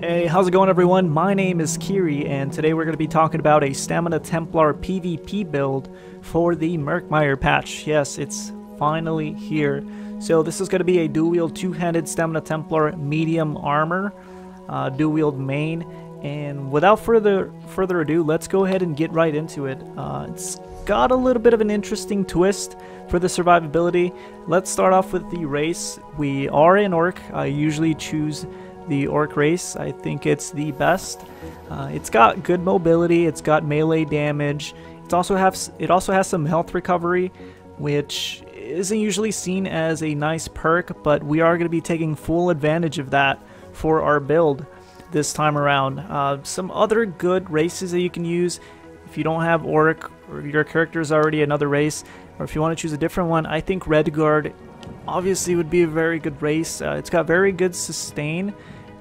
Hey, how's it going everyone? My name is Kiri and today we're going to be talking about a Stamina Templar PvP build for the Murkmire patch. Yes, it's finally here. So this is going to be a dual-wield two-handed Stamina Templar medium armor, dual-wield main, and without further ado, let's go ahead and get right into it. It's got a little bit of an interesting twist for the survivability. Let's start off with the race. We are an orc. I usually choose the orc race. I think it's the best. It's got good mobility, it's got melee damage, it also has some health recovery, which isn't usually seen as a nice perk, but we are going to be taking full advantage of that for our build this time around. Some other good races that you can use if you don't have orc, or your character is already another race, or if you want to choose a different one. I think Redguard obviously would be a very good race. It's got very good sustain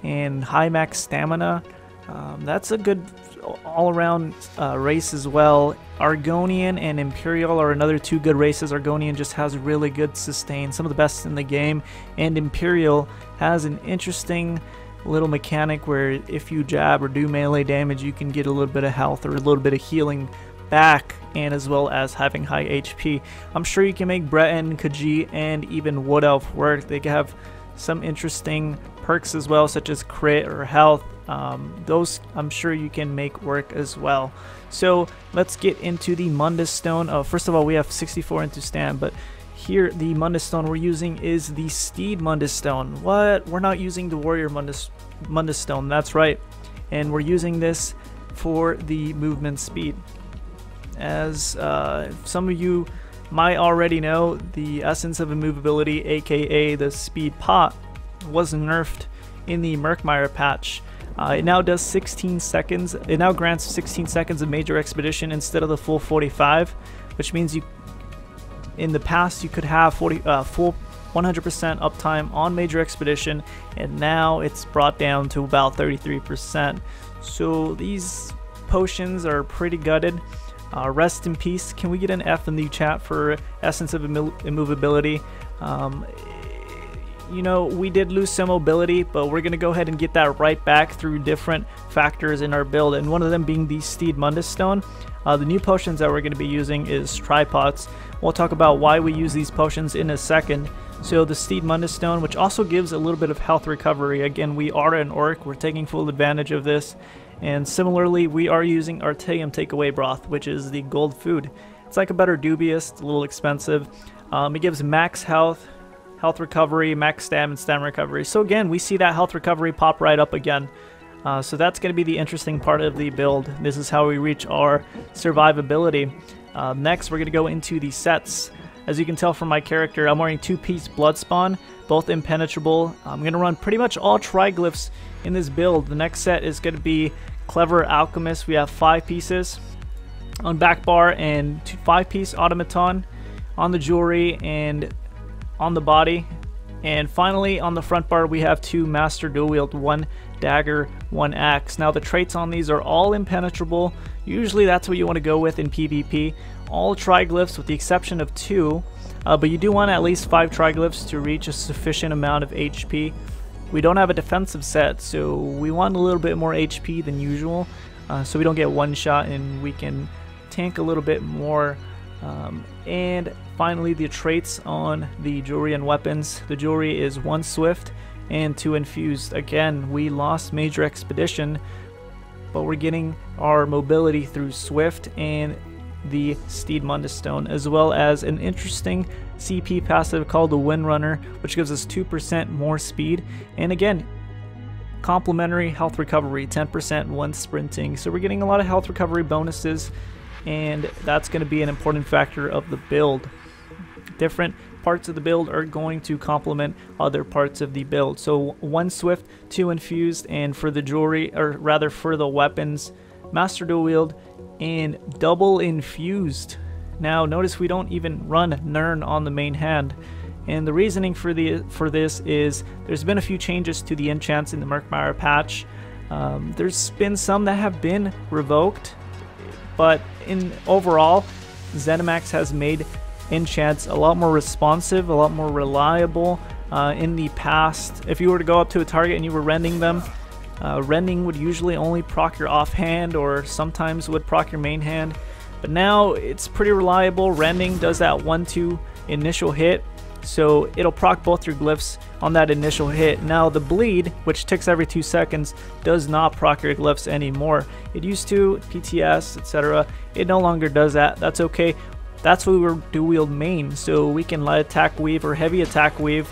and high max stamina. That's a good all-around race as well. Argonian and Imperial are another two good races. Argonian just has really good sustain, some of the best in the game, and Imperial has an interesting little mechanic where if you jab or do melee damage, you can get a little bit of health or a little bit of healing back, and as well as having high HP. I'm sure you can make Breton, Khajiit, and even Wood Elf work. They have some interesting perks as well, such as crit or health. Those I'm sure you can make work as well. So let's get into the Mundus Stone. First of all, we have 64 into stand, but here the Mundus Stone we're using is the Steed Mundus Stone. What? We're not using the Warrior Mundus Stone. That's right. And we're using this for the movement speed. As some of you might already know, the Essence of Immovability, aka the Speed Pot, was nerfed in the Murkmire patch. It now does 16 seconds. It now grants 16 seconds of Major Expedition instead of the full 45, which means you, in the past, you could have full 100% uptime on Major Expedition, and now it's brought down to about 33%. So these potions are pretty gutted. Rest in peace. Can we get an F in the chat for Essence of Immovability? You know, we did lose some mobility, but we're going to go ahead and get that right back through different factors in our build, and one of them being the Steed Mundus Stone. The new potions that we're going to be using is Tripods. We'll talk about why we use these potions in a second. So the Steed Mundus Stone, which also gives a little bit of health recovery. Again, we are an orc. We're taking full advantage of this. And similarly, we are using Artaeum Takeaway Broth, which is the gold food. It's like a better Dubious, it's a little expensive. It gives max health recovery, max stam, and stam recovery. So again, we see that health recovery pop right up again. So that's going to be the interesting part of the build. This is how we reach our survivability. Next, we're going to go into the sets. As you can tell from my character, I'm wearing two-piece Bloodspawn, both impenetrable. I'm going to run pretty much all triglyphs in this build. The next set is going to be Clever Alchemist. We have 5 pieces on back bar and 5-piece Automaton on the jewelry and on the body. And finally, on the front bar, we have 2 Master Dual Wield, 1 dagger, 1 axe. Now the traits on these are all impenetrable. Usually that's what you want to go with in PvP. All triglyphs with the exception of 2, but you do want at least 5 triglyphs to reach a sufficient amount of HP. We don't have a defensive set, so we want a little bit more HP than usual, so we don't get one shot and we can tank a little bit more. And finally, the traits on the jewelry and weapons. The jewelry is 1 swift and 2 infused. Again, we lost Major Expedition, but we're getting our mobility through swift and the Steed Mundus Stone, as well as an interesting CP passive called the Windrunner, which gives us 2% more speed, and again, complementary health recovery, 10% when sprinting. So we're getting a lot of health recovery bonuses, and that's going to be an important factor of the build. Different parts of the build are going to complement other parts of the build. So 1 swift, 2 infused, and for the jewelry, or rather for the weapons, Master Dual Wield and double infused. Now notice we don't even run Nern on the main hand, and the reasoning for this is there's been a few changes to the enchants in the Murkmire patch. There's been some that have been revoked, but in overall, ZeniMax has made enchants a lot more responsive, a lot more reliable. In the past, if you were to go up to a target and you were rending them, Rending would usually only proc your offhand or sometimes would proc your main hand, but now it's pretty reliable. Rending does that 1-2 initial hit, so it'll proc both your glyphs on that initial hit. Now the bleed, which ticks every 2 seconds, does not proc your glyphs anymore. It used to, PTS, etc. It no longer does that. That's okay. That's what we're dual wield main, so we can light attack weave or heavy attack weave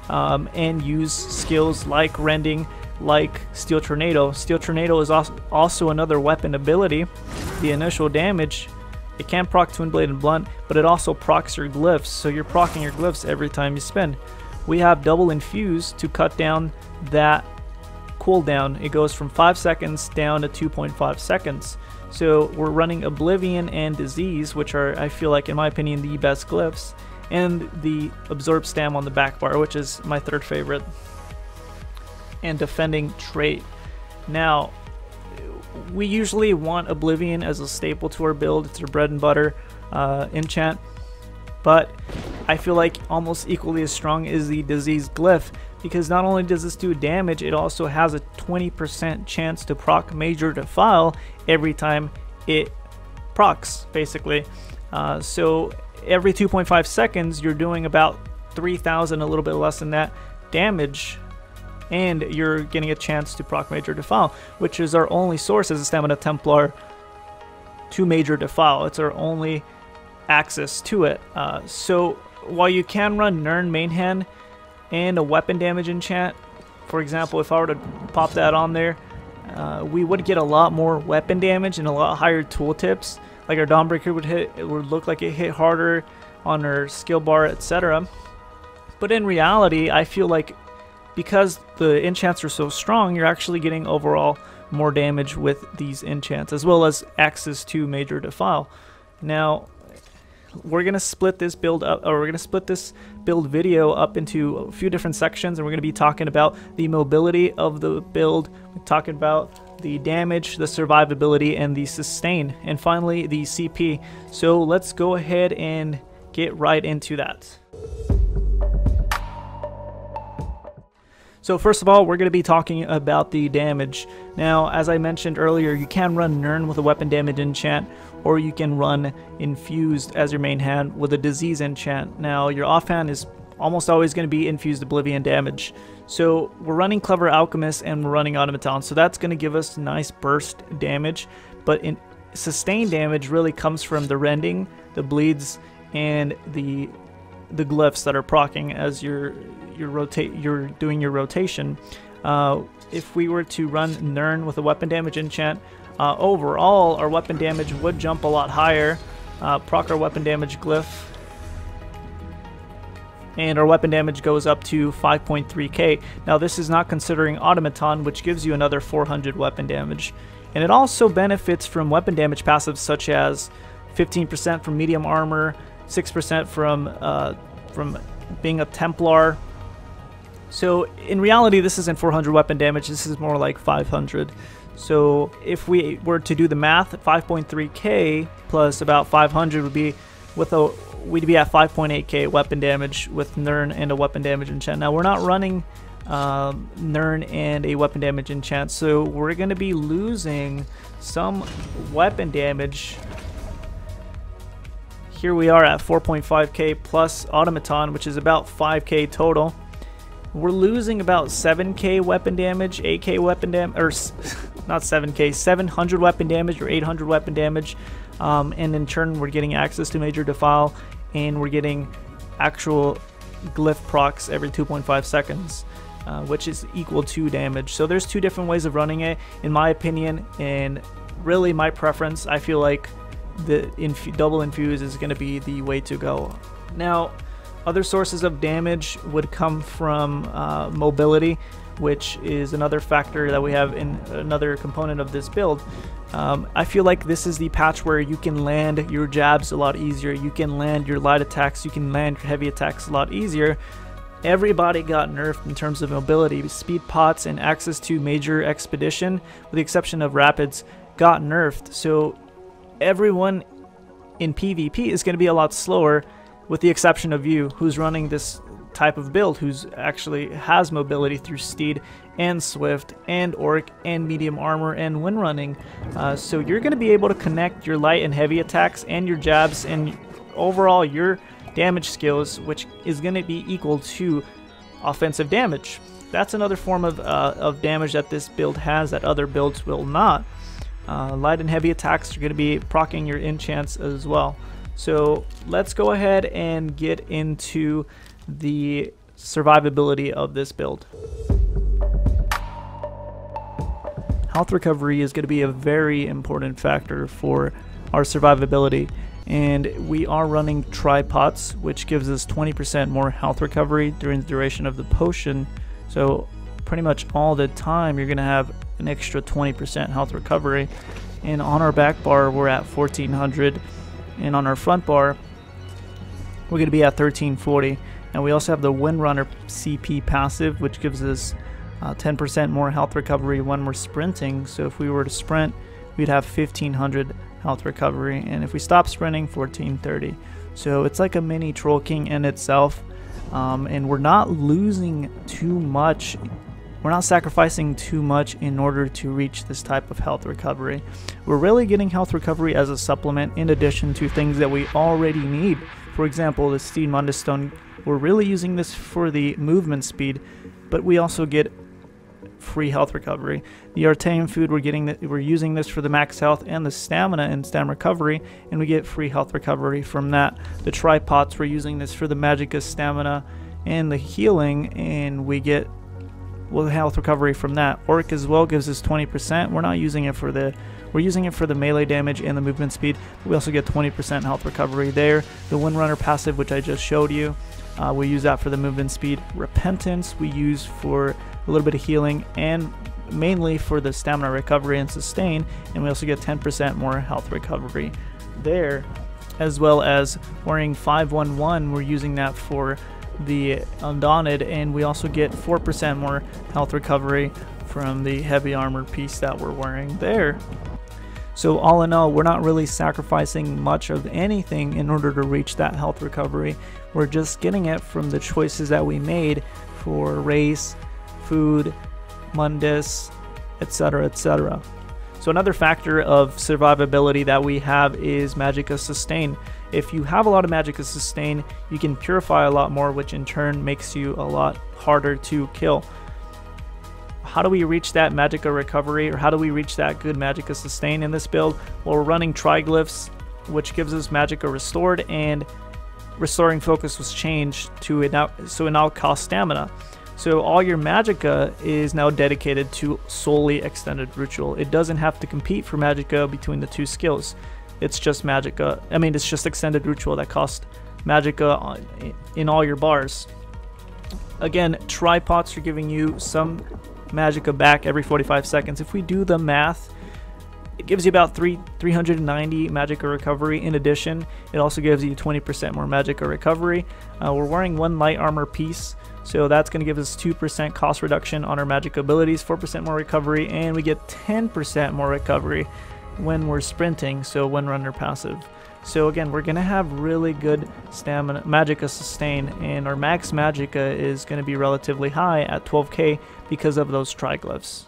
and use skills like Rending, like Steel Tornado. Steel Tornado is also another weapon ability. The initial damage, it can proc Twin Blade and Blunt, but it also procs your glyphs, so you're procking your glyphs every time you spend. We have double infuse to cut down that cooldown. It goes from 5 seconds down to 2.5 seconds. So we're running Oblivion and Disease, which are, I feel like, in my opinion, the best glyphs, and the Absorb Stam on the back bar, which is my third favorite, and Defending trait. Now, we usually want Oblivion as a staple to our build. It's our bread and butter enchant, but I feel like almost equally as strong is the Disease glyph, because not only does this do damage, it also has a 20% chance to proc Major Defile every time it procs, basically. So every 2.5 seconds, you're doing about 3,000, a little bit less than that, damage, and you're getting a chance to proc Major Defile, which is our only source as a Stamina Templar to Major Defile. It's our only access to it. So while you can run Nern main hand and a weapon damage enchant, for example, if I were to pop that on there, we would get a lot more weapon damage and a lot higher tooltips. Like our Dawnbreaker would hit, it would look like it hit harder on our skill bar, etc. But in reality, I feel like because the enchants are so strong, you're actually getting overall more damage with these enchants, as well as access to Major Defile. Now, we're gonna split this build up, or we're gonna split this build video up into a few different sections, and we're gonna be talking about the mobility of the build, we're talking about the damage, the survivability, and the sustain, and finally the CP. So let's go ahead and get right into that. So first of all, we're going to be talking about the damage. Now, as I mentioned earlier, you can run Nern with a weapon damage enchant, or you can run Infused as your main hand with a Disease enchant. Now, your offhand is almost always going to be Infused Oblivion damage. So we're running Clever Alchemist and we're running Automaton, so that's going to give us nice burst damage. But in sustained damage really comes from the Rending, the bleeds, and the glyphs that are proccing as you're doing your rotation. If we were to run Nern with a weapon damage enchant, overall our weapon damage would jump a lot higher. Proc our weapon damage glyph, and our weapon damage goes up to 5.3k. Now this is not considering Automaton, which gives you another 400 weapon damage, and it also benefits from weapon damage passives such as 15% from medium armor, 6% from being a Templar. So in reality, this isn't 400 weapon damage, this is more like 500. So if we were to do the math, 5.3k plus about 500 would be we'd be at 5.8k weapon damage with Nern and a weapon damage enchant. Now we're not running Nern and a weapon damage enchant, so we're going to be losing some weapon damage. Here we are at 4.5k plus Automaton, which is about 5k total. We're losing about 7k weapon damage, 8k weapon damage, or not 7k, 700 weapon damage or 800 weapon damage. And in turn, we're getting access to Major Defile, and we're getting actual glyph procs every 2.5 seconds, which is equal to damage. So there's two different ways of running it, in my opinion, and really my preference. I feel like the double infuse is going to be the way to go. Now, other sources of damage would come from mobility, which is another factor that we have in another component of this build. I feel like this is the patch where you can land your jabs a lot easier, you can land your light attacks, you can land your heavy attacks a lot easier. Everybody got nerfed in terms of mobility. Speed pots and access to major expedition, with the exception of rapids, got nerfed. So everyone in PvP is going to be a lot slower, with the exception of you, who's running this type of build who's actually has mobility through steed and swift and orc and medium armor and wind running. So you're going to be able to connect your light and heavy attacks and your jabs and overall your damage skills, which is going to be equal to offensive damage. That's another form of damage that this build has that other builds will not. Light and heavy attacks are going to be proccing your enchants as well. So let's go ahead and get into the survivability of this build. Health recovery is going to be a very important factor for our survivability, and we are running tripods, which gives us 20% more health recovery during the duration of the potion. So pretty much all the time you're going to have an extra 20% health recovery. And on our back bar we're at 1400, and on our front bar we're going to be at 1340. And we also have the Windrunner CP passive, which gives us 10% more health recovery when we're sprinting. So if we were to sprint, we'd have 1500 health recovery, and if we stop sprinting, 1430. So it's like a mini Troll King in itself, and we're not losing too much. We're not sacrificing too much in order to reach this type of health recovery. We're really getting health recovery as a supplement in addition to things that we already need. For example, the Steed Mundus Stone, we're really using this for the movement speed, but we also get free health recovery. The Artanian food, we're using this for the max health and the stamina and stam recovery, and we get free health recovery from that. The tripods, we're using this for the magicka stamina and the healing, and we get health recovery from that. Orc as well gives us 20%. We're not using it for we're using it for the melee damage and the movement speed, but we also get 20% health recovery there. The Windrunner passive, which I just showed you, we use that for the movement speed. Repentance we use for a little bit of healing and mainly for the stamina recovery and sustain, and we also get 10% more health recovery there, as well as wearing 511. We're using that for the Undaunted, and we also get 4% more health recovery from the heavy armor piece that we're wearing there. So all in all, we're not really sacrificing much of anything in order to reach that health recovery. We're just getting it from the choices that we made for race, food, mundus, etc., etc. So another factor of survivability that we have is magicka sustain. If you have a lot of magicka sustain, you can purify a lot more, which in turn makes you a lot harder to kill. How do we reach that magicka recovery, or how do we reach that good magicka sustain in this build? Well, we're running triglyphs, which gives us magicka restored, and restoring focus was changed to it now costs stamina. So all your magicka is now dedicated to solely extended ritual. It doesn't have to compete for magicka between the two skills. It's just magicka. I mean, it's just extended ritual that costs magicka in all your bars. Again, tripods are giving you some magicka back every 45 seconds. If we do the math, it gives you about 390 magicka recovery. In addition, it also gives you 20% more magicka recovery. We're wearing one light armor piece, so that's going to give us 2% cost reduction on our magicka abilities, 4% more recovery, and we get 10% more recovery when we're sprinting, so Windrunner passive. So again, we're going to have really good stamina, magicka sustain, and our max magicka is going to be relatively high at 12k because of those triglyphs.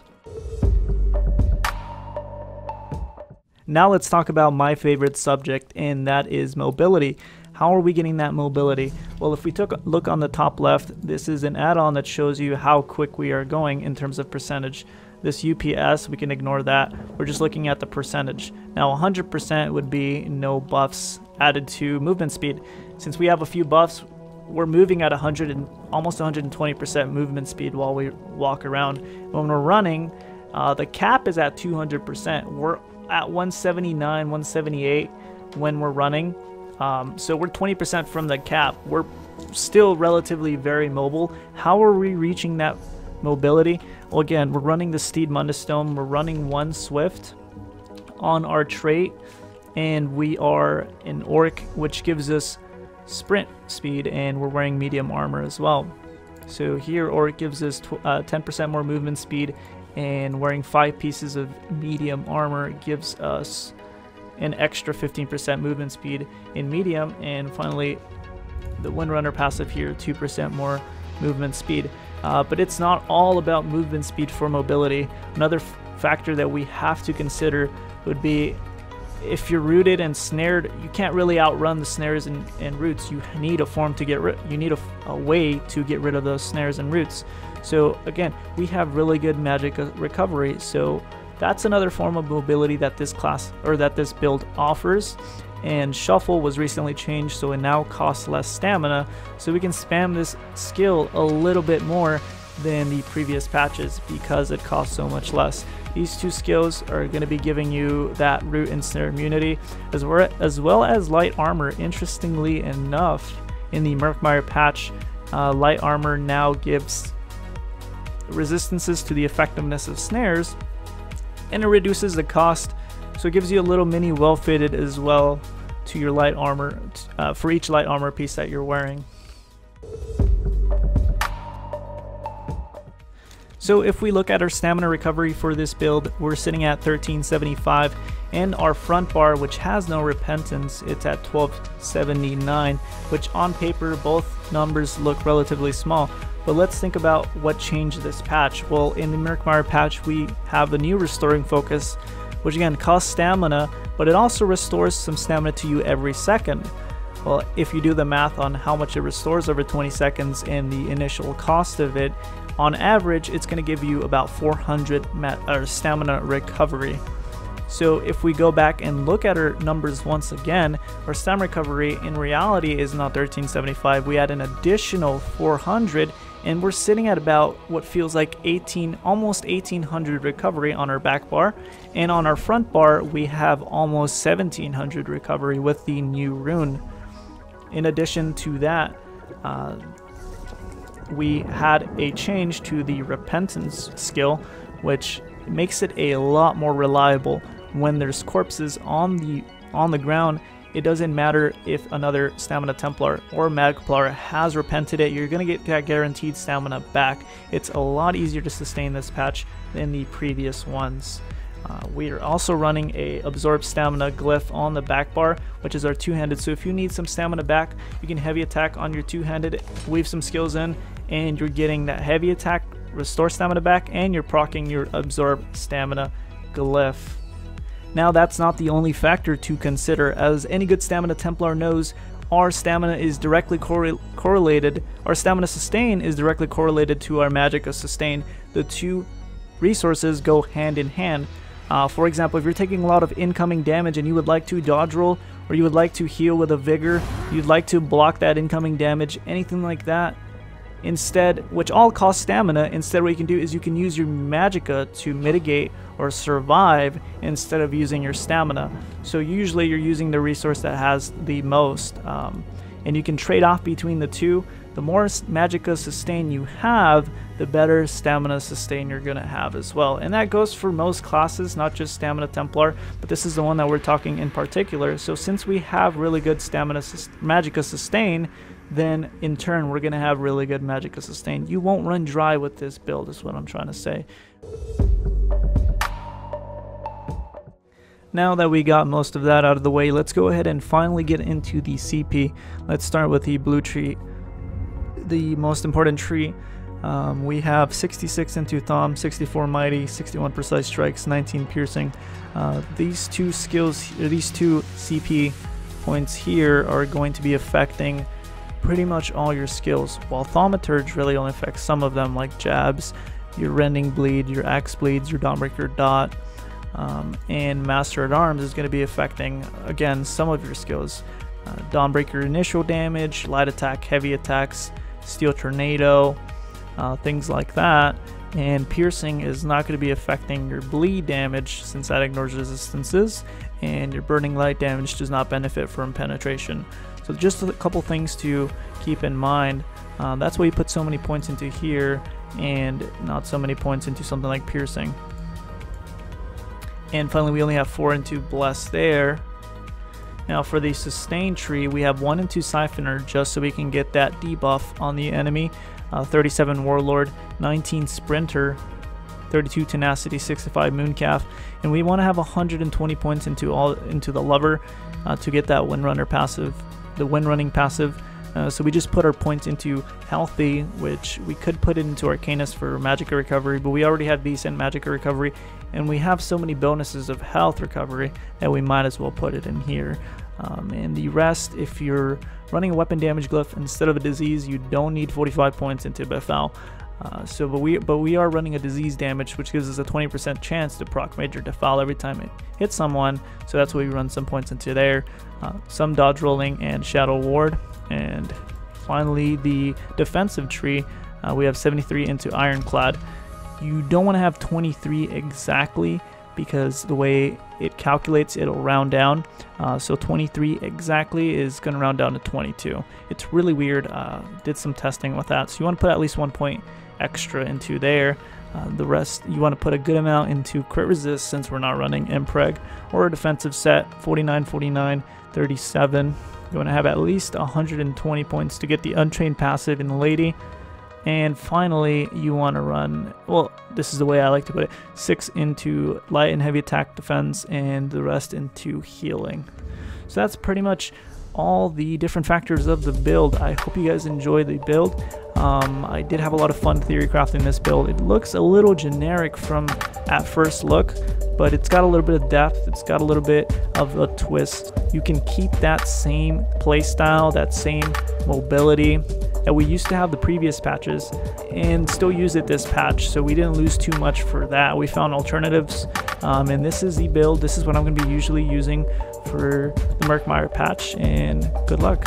Now let's talk about my favorite subject, and that is mobility. How are we getting that mobility? Well, if we took a look on the top left, this is an add-on that shows you how quick we are going in terms of percentage. This UPS, we can ignore that. We're just looking at the percentage. Now 100% would be no buffs added to movement speed. Since we have a few buffs, we're moving at almost 120% movement speed while we walk around. When we're running, the cap is at 200%. We're at 179, 178 when we're running. So we're 20% from the cap. We're still relatively very mobile. How are we reaching that mobility? Well, again, we're running the Steed Mundus Stone. We're running one Swift on our trait, and we are an Orc, which gives us sprint speed, and we're wearing medium armor as well. So here, Orc gives us 10% more movement speed, and wearing 5 pieces of medium armor gives us an extra 15% movement speed in medium, and finally the Windrunner passive here, 2% more movement speed. But it's not all about movement speed for mobility. Another factor that we have to consider would be if you're rooted and snared, you can't really outrun the snares and roots. You need a form to get you need a way to get rid of those snares and roots. So again, we have really good magic recovery, so that's another form of mobility that this class or that this build offers. And shuffle was recently changed, so it now costs less stamina, so we can spam this skill a little bit more than the previous patches because it costs so much less. These two skills are going to be giving you that root and snare immunity as well as light armor. Interestingly enough, in the Murkmire patch, light armor now gives resistances to the effectiveness of snares, and it reduces the cost, so it gives you a little mini well fitted as well to your light armor for each light armor piece that you're wearing. So if we look at our stamina recovery for this build, we're sitting at 1375, and our front bar, which has no repentance, it's at 1279, which on paper both numbers look relatively small. But let's think about what changed this patch. Well, in the Murkmire patch, we have the new restoring focus, which again costs stamina, but it also restores some stamina to you every second. Well, if you do the math on how much it restores over 20 seconds and the initial cost of it, on average, it's going to give you about 400 stamina recovery. So if we go back and look at our numbers once again, our stamina recovery in reality is not 1375. We add an additional 400, and we're sitting at about what feels like almost 1800 recovery on our back bar, and on our front bar we have almost 1700 recovery with the new rune. In addition to that, we had a change to the repentance skill, which makes it a lot more reliable. When there's corpses on the ground, it doesn't matter if another stamina templar or magplar has repented it, you're gonna get that guaranteed stamina back. It's a lot easier to sustain this patch than the previous ones. We are also running a absorb stamina glyph on the back bar, which is our two-handed, so if you need some stamina back, you can heavy attack on your two-handed, weave some skills in, and you're getting that heavy attack, restore stamina back, and you're proccing your absorb stamina glyph. Now that's not the only factor to consider. As any good stamina templar knows, our stamina is directly correlated, our stamina sustain is directly correlated to our magicka sustain. The two resources go hand in hand. For example, if you're taking a lot of incoming damage and you would like to dodge roll, or you would like to heal with a vigor, you'd like to block that incoming damage, anything like that, instead, which all cost stamina, instead what you can do is you can use your magicka to mitigate or survive instead of using your stamina. So usually you're using the resource that has the most, and you can trade off between the two. The more magicka sustain you have, the better stamina sustain you're gonna have as well, and that goes for most classes, not just stamina templar, but this is the one that we're talking in particular. So since we have really good stamina magicka sustain, then in turn we're gonna have really good magicka sustain. You won't run dry with this build, is what I'm trying to say. Now that we got most of that out of the way, let's go ahead and finally get into the CP. Let's start with the blue tree, the most important tree. We have 66 into Thumb, 64 Mighty, 61 Precise Strikes, 19 Piercing. These two skills, or these two CP points here, are going to be affecting pretty much all your skills, while Thaumaturge really only affects some of them, like Jabs, your Rending Bleed, your Axe Bleeds, your Dawnbreaker Dot, and Master at Arms is going to be affecting, again, some of your skills. Dawnbreaker initial damage, light attack, heavy attacks, Steel Tornado, things like that. And Piercing is not going to be affecting your bleed damage since that ignores resistances, and your Burning Light damage does not benefit from penetration. So just a couple things to keep in mind. That's why you put so many points into here and not so many points into something like Piercing. And finally, we only have 4 into Bless there. Now for the sustain tree, we have 1 into Siphoner just so we can get that debuff on the enemy. 37 Warlord, 19 Sprinter, 32 Tenacity, 65 Mooncalf, and we want to have 120 points into the Lover to get that Windrunner passive, the Windrunning passive. So we just put our points into healthy, which we could put it into Arcanist for magic recovery, but we already have decent magic recovery, and we have so many bonuses of health recovery that we might as well put it in here. And the rest, if you're running a weapon damage glyph instead of a disease, you don't need 45 points into Befal. But we are running a disease damage, which gives us a 20% chance to proc Major Defile every time it hits someone, so that's why we run some points into there. Some dodge rolling and shadow ward. And finally, the defensive tree, we have 73 into Ironclad. You don't want to have 23 exactly, because the way it calculates, it'll round down. So 23 exactly is going to round down to 22. It's really weird. Did some testing with that. So you want to put at least 1 point extra into there. The rest, you want to put a good amount into crit resist, since we're not running Impreg, or a defensive set, 49, 49, 37. You want to have at least 120 points to get the Unchained passive in the Lady. And finally, you want to run, well, this is the way I like to put it, 6 into light and heavy attack defense, and the rest into healing. So that's pretty much all the different factors of the build. I hope you guys enjoy the build. I did have a lot of fun theory crafting this build. It looks a little generic from at first look, but it's got a little bit of depth, it's got a little bit of a twist. You can keep that same playstyle, that same mobility that we used to have the previous patches, and still use it this patch, so we didn't lose too much for that. We found alternatives, and this is the build. This is what I'm going to be usually using for the Murkmire patch, and good luck.